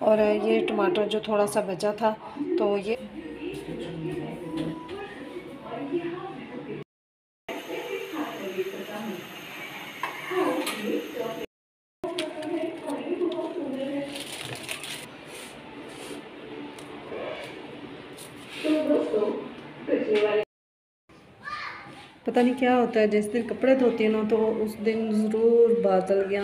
और ये टमाटर जो थोड़ा सा बचा था तो ये पता नहीं क्या होता है, जिस दिन कपड़े धोती हूँ ना तो उस दिन ज़रूर बादल या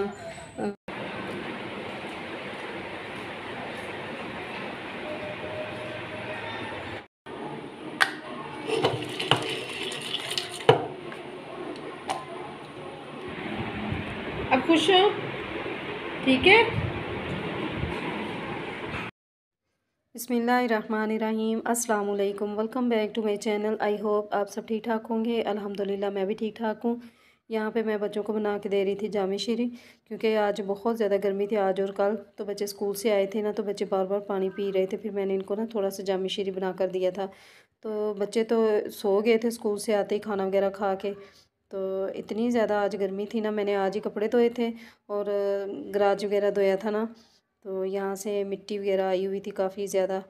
अब खुश हो, ठीक है। बिस्मिल्लाहिर्रहमानिर्रहीम, अस्सलाम वालेकुम, welcome back to my channel. I hope आप सब ठीक ठाक होंगे। अल्हम्दुलिल्लाह मैं भी ठीक ठाक हूँ। यहाँ पे मैं बच्चों को बना के दे रही थी जामे शीरी, क्योंकि आज बहुत ज़्यादा गर्मी थी, आज और कल। तो बच्चे स्कूल से आए थे ना, तो बच्चे बार बार पानी पी रहे थे। फिर मैंने इनको ना थोड़ा सा जामे शीरी बना कर दिया था। तो बच्चे तो सो गए थे स्कूल से आते ही खाना वगैरह खा के। तो इतनी ज़्यादा आज गर्मी थी ना, मैंने आज ही कपड़े धोए थे और गराज वगैरह धोया था ना, तो यहाँ से मिट्टी वगैरह आई हुई थी काफ़ी ज़्यादा।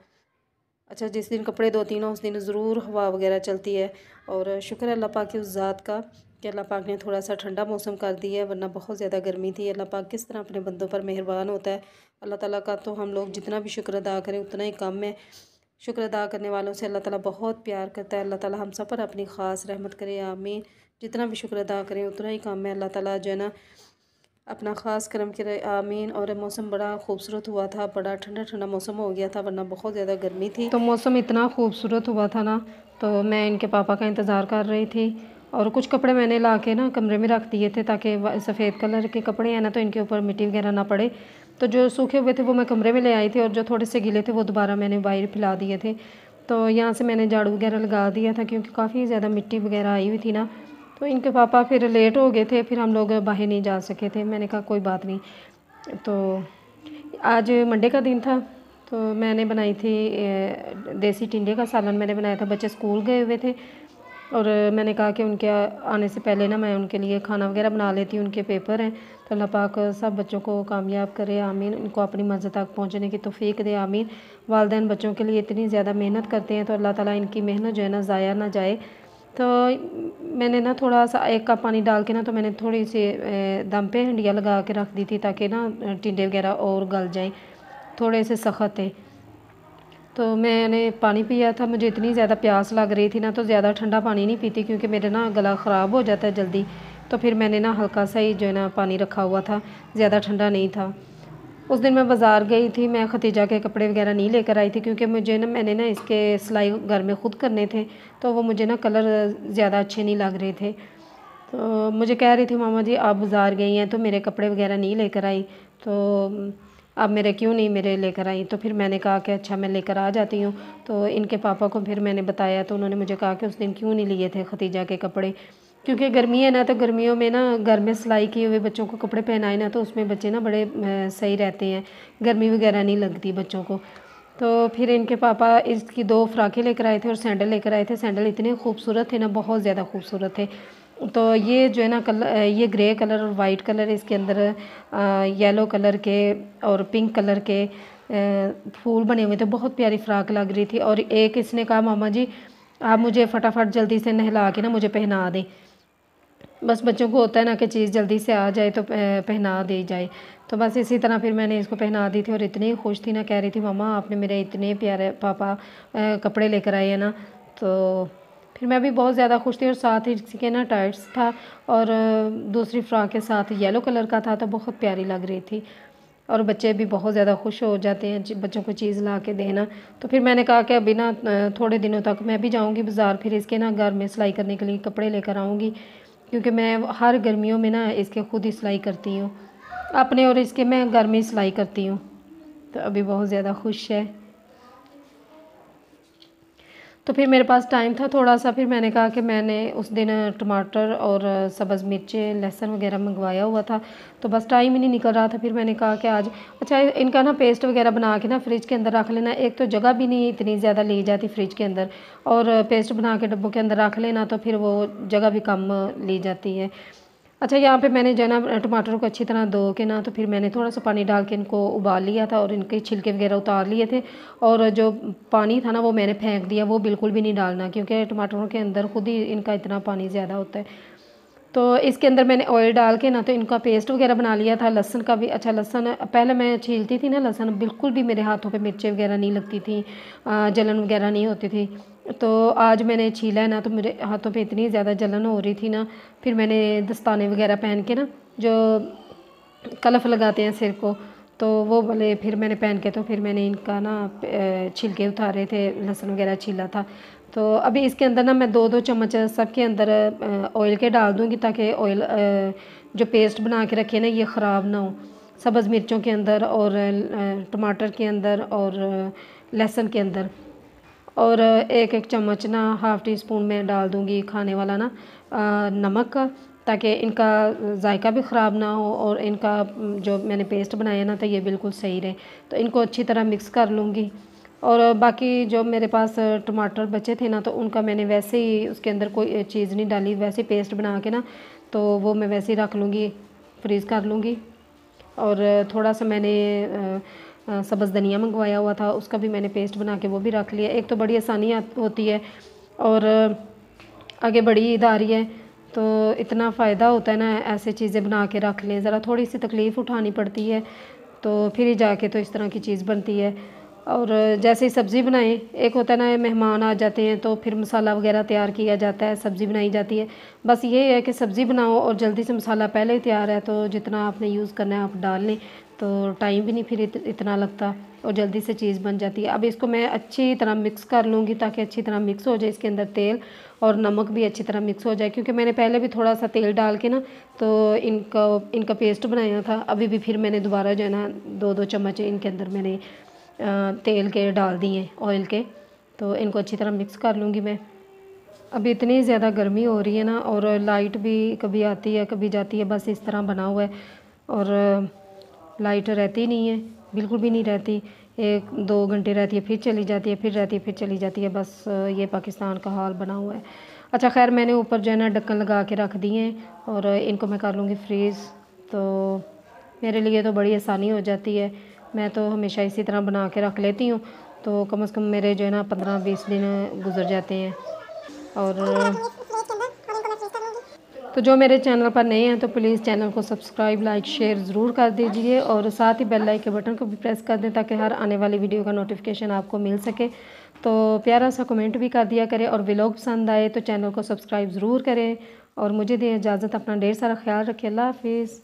अच्छा, जिस दिन कपड़े धोती हूँ ना उस दिन ज़रूर हवा वगैरह चलती है। और शुक्र है अल्लाह पाक की उस ज़ात का कि अल्लाह पाक ने थोड़ा सा ठंडा मौसम कर दिया है, वरना बहुत ज़्यादा गर्मी थी। अल्लाह पाक किस तरह अपने बंदों पर मेहरबान होता है। अल्लाह ताला का तो हम लोग जितना भी शुक्र अदा करें उतना ही कम है। शुक्र अदा करने वालों से अल्लाह ताला बहुत प्यार करता है। अल्लाह ताला हम सब पर अपनी ख़ास रहमत करे, आमीन। जितना भी शुक्र अदा करें उतना ही कम है। अल्लाह ताला जो है ना अपना ख़ास करम करे, आमीन। और मौसम बड़ा खूबसूरत हुआ था, बड़ा ठंडा ठंडा मौसम हो गया था, वरना बहुत ज़्यादा गर्मी थी। तो मौसम इतना खूबसूरत हुआ था ना, तो मैं इनके पापा का इंतज़ार कर रही थी। और कुछ कपड़े मैंने ला के ना कमरे में रख दिए थे, ताकि सफ़ेद कलर के कपड़े हैं ना तो इनके ऊपर मिट्टी वगैरह ना पड़े। तो जो सूखे हुए थे वो मैं कमरे में ले आई थी, और जो थोड़े से गीले थे वो दोबारा मैंने बाहर फैला दिए थे। तो यहाँ से मैंने झाड़ू वगैरह लगा दिया था, क्योंकि काफ़ी ज़्यादा मिट्टी वगैरह आई हुई थी ना। तो इनके पापा फिर लेट हो गए थे, फिर हम लोग बाहर नहीं जा सके थे। मैंने कहा कोई बात नहीं। तो आज मंडे का दिन था, तो मैंने बनाई थी देसी टिंडे का सालन मैंने बनाया था। बच्चे स्कूल गए हुए थे और मैंने कहा कि उनके आने से पहले ना मैं उनके लिए खाना वगैरह बना लेती हूँ, उनके पेपर हैं। तो अल्लाह पाक सब बच्चों को कामयाब करे, आमीन। उनको अपनी मंज़िल तक पहुँचने की तौफ़ीक दे, आमीन। वालिदैन बच्चों के लिए इतनी ज़्यादा मेहनत करते हैं, तो अल्लाह ताला इनकी मेहनत जो है ना ज़ाया ना जाए। तो मैंने ना थोड़ा सा 1 कप पानी डाल के ना, तो मैंने थोड़ी सी दम पे हंडिया लगा के रख दी थी, ताकि ना टिंडे वगैरह और गल जाएं, थोड़े से सख्त थे। तो मैंने पानी पिया था, मुझे इतनी ज़्यादा प्यास लग रही थी ना, तो ज़्यादा ठंडा पानी नहीं पीती, क्योंकि मेरे ना गला ख़राब हो जाता है जल्दी। तो फिर मैंने ना हल्का सा ही जो है ना पानी रखा हुआ था, ज़्यादा ठंडा नहीं था। उस दिन मैं बाज़ार गई थी, मैं खतीजा के कपड़े वगैरह नहीं लेकर आई थी, क्योंकि मुझे ना मैंने ना इसके सिलाई घर में ख़ुद करने थे। तो वो मुझे ना कलर ज़्यादा अच्छे नहीं लग रहे थे। तो मुझे कह रही थी मामा जी आप बाज़ार गई हैं तो मेरे कपड़े वगैरह नहीं लेकर आई, तो अब मेरे क्यों नहीं मेरे लेकर आई। तो फिर मैंने कहा कि अच्छा मैं लेकर आ जाती हूँ। तो इनके पापा को फिर मैंने बताया, तो उन्होंने मुझे कहा कि उस दिन क्यों नहीं लिए थे खतीजा के कपड़े, क्योंकि गर्मी है ना, तो गर्मियों में ना घर में सिलाई किए हुए बच्चों को कपड़े पहनाए ना, तो उसमें बच्चे ना बड़े सही रहते हैं, गर्मी वगैरह नहीं लगती बच्चों को। तो फिर इनके पापा इसकी 2 फ्राकें लेकर आए थे और सैंडल लेकर आए थे। सैंडल इतने खूबसूरत थे ना, बहुत ज़्यादा खूबसूरत थे। तो ये जो है ना कलर, ये ग्रे कलर और वाइट कलर, इसके अंदर येलो कलर के और पिंक कलर के फूल बने हुए थे। बहुत प्यारी फ़्राक लग रही थी। और एक इसने कहा मामा जी आप मुझे फटाफट जल्दी से नहला के ना मुझे पहना दें। बस बच्चों को होता है ना कि चीज़ जल्दी से आ जाए तो पहना दी जाए। तो बस इसी तरह फिर मैंने इसको पहना दी थी, और इतनी खुश थी ना, कह रही थी मम्मा आपने मेरे इतने प्यारे पापा कपड़े लेकर आए हैं ना। तो फिर मैं भी बहुत ज़्यादा खुश थी, और साथ ही इसके ना टाइट्स था, और दूसरी फ्रॉक के साथ येलो कलर का था, तो बहुत प्यारी लग रही थी। और बच्चे भी बहुत ज़्यादा खुश हो जाते हैं बच्चों को चीज़ ला के देना। तो फिर मैंने कहा कि अभी ना थोड़े दिनों तक मैं भी जाऊंगी बाज़ार, फिर इसके ना घर में सिलाई करने के लिए कपड़े लेकर आऊँगी, क्योंकि मैं हर गर्मियों में ना इसके खुद ही सिलाई करती हूँ अपने, और इसके मैं घर में सिलाई करती हूँ। तो अभी बहुत ज़्यादा खुश है। तो फिर मेरे पास टाइम था थोड़ा सा, फिर मैंने कहा कि मैंने उस दिन टमाटर और सब्ज़ मिर्चें लहसुन वगैरह मंगवाया हुआ था, तो बस टाइम ही नहीं निकल रहा था। फिर मैंने कहा कि आज अच्छा इनका ना पेस्ट वगैरह बना के ना फ्रिज के अंदर रख लेना। एक तो जगह भी नहीं इतनी ज़्यादा ली जाती फ्रिज के अंदर, और पेस्ट बना के डब्बों के अंदर रख लेना तो फिर वो जगह भी कम ली जाती है। अच्छा, यहाँ पे मैंने जो है ना टमाटरों को अच्छी तरह धो के ना, तो फिर मैंने थोड़ा सा पानी डाल के इनको उबाल लिया था और इनके छिलके वगैरह उतार लिए थे। और जो पानी था ना वो मैंने फेंक दिया, वो बिल्कुल भी नहीं डालना, क्योंकि टमाटरों के अंदर खुद ही इनका इतना पानी ज़्यादा होता है। तो इसके अंदर मैंने ऑयल डाल के ना तो इनका पेस्ट वगैरह बना लिया था। लहसुन का भी, अच्छा लहसुन पहले मैं छीलती थी ना लहसुन, बिल्कुल भी मेरे हाथों पे मिर्चें वगैरह नहीं लगती थी, जलन वगैरह नहीं होती थी। तो आज मैंने छीला है ना तो मेरे हाथों पे इतनी ज़्यादा जलन हो रही थी ना, फिर मैंने दस्ताने वगैरह पहन के ना, जो कलफ लगाते हैं सिर को, तो वो वाले फिर मैंने पहन के, तो फिर मैंने इनका ना छिलके उतारे थे, लहसुन वगैरह छीला था। तो अभी इसके अंदर ना मैं 2-2 चम्मच सबके अंदर ऑयल के डाल दूँगी, ताकि ऑयल जो पेस्ट बना के रखे ना ये ख़राब ना हो। सब्ज़ मिर्चों के अंदर और टमाटर के अंदर और लहसुन के अंदर, और एक एक चम्मच ना हाफ़ टी स्पून में डाल दूँगी खाने वाला ना नमक का, ताकि इनका जायका भी ख़राब ना हो और इनका जो मैंने पेस्ट बनाया ना तो ये बिल्कुल सही रहे। तो इनको अच्छी तरह मिक्स कर लूँगी। और बाकी जो मेरे पास टमाटर बचे थे ना, तो उनका मैंने वैसे ही उसके अंदर कोई चीज़ नहीं डाली, वैसे पेस्ट बना के ना, तो वो मैं वैसे ही रख लूँगी, फ्रीज़ कर लूँगी। और थोड़ा सा मैंने सब्ज़ धनिया मंगवाया हुआ था, उसका भी मैंने पेस्ट बना के वो भी रख लिया। एक तो बड़ी आसानी होती है, और आगे बड़ी ईद आ रही है, तो इतना फ़ायदा होता है ना ऐसे चीज़ें बना के रख लें। ज़रा थोड़ी सी तकलीफ़ उठानी पड़ती है, तो फिर ही जाके तो इस तरह की चीज़ बनती है। और जैसे ही सब्ज़ी बनाएं, एक होता है ना मेहमान आ जाते हैं तो फिर मसाला वगैरह तैयार किया जाता है, सब्ज़ी बनाई जाती है। बस ये है कि सब्ज़ी बनाओ और जल्दी से मसाला पहले ही तैयार है, तो जितना आपने यूज़ करना है आप डाल लें, तो टाइम भी नहीं फिर इतना लगता और जल्दी से चीज़ बन जाती है। अब इसको मैं अच्छी तरह मिक्स कर लूँगी, ताकि अच्छी तरह मिक्स हो जाए, इसके अंदर तेल और नमक भी अच्छी तरह मिक्स हो जाए, क्योंकि मैंने पहले भी थोड़ा सा तेल डाल के ना तो इनका पेस्ट बनाया था। अभी भी फिर मैंने दोबारा जो है ना 2-2 चम्मच इनके अंदर मैंने तेल के डाल दिए, ऑयल के। तो इनको अच्छी तरह मिक्स कर लूँगी मैं। अभी इतनी ज़्यादा गर्मी हो रही है ना, और लाइट भी कभी आती है कभी जाती है, बस इस तरह बना हुआ है। और लाइट रहती नहीं है, बिल्कुल भी नहीं रहती, 1-2 घंटे रहती है फिर चली जाती है, फिर रहती है फिर चली जाती है, बस ये पाकिस्तान का हाल बना हुआ है। अच्छा खैर, मैंने ऊपर जो है ना ढक्कन लगा के रख दिए हैं, और इनको मैं कर लूँगी फ्रीज़। तो मेरे लिए तो बड़ी आसानी हो जाती है, मैं तो हमेशा इसी तरह बना के रख लेती हूँ, तो कम से कम मेरे जो है ना 15-20 दिन गुजर जाते हैं। और तो जो मेरे चैनल पर नए हैं तो प्लीज़ चैनल को सब्सक्राइब, लाइक, शेयर ज़रूर कर दीजिए, और साथ ही बेल आइकन के बटन को भी प्रेस कर दें, ताकि हर आने वाली वीडियो का नोटिफिकेशन आपको मिल सके। तो प्यारा सा कमेंट भी कर दिया करें, और व्लॉग पसंद आए तो चैनल को सब्सक्राइब ज़रूर करें। और मुझे दें इजाज़त, अपना ढेर सारा ख्याल रखें। अल्लाह हाफिज़।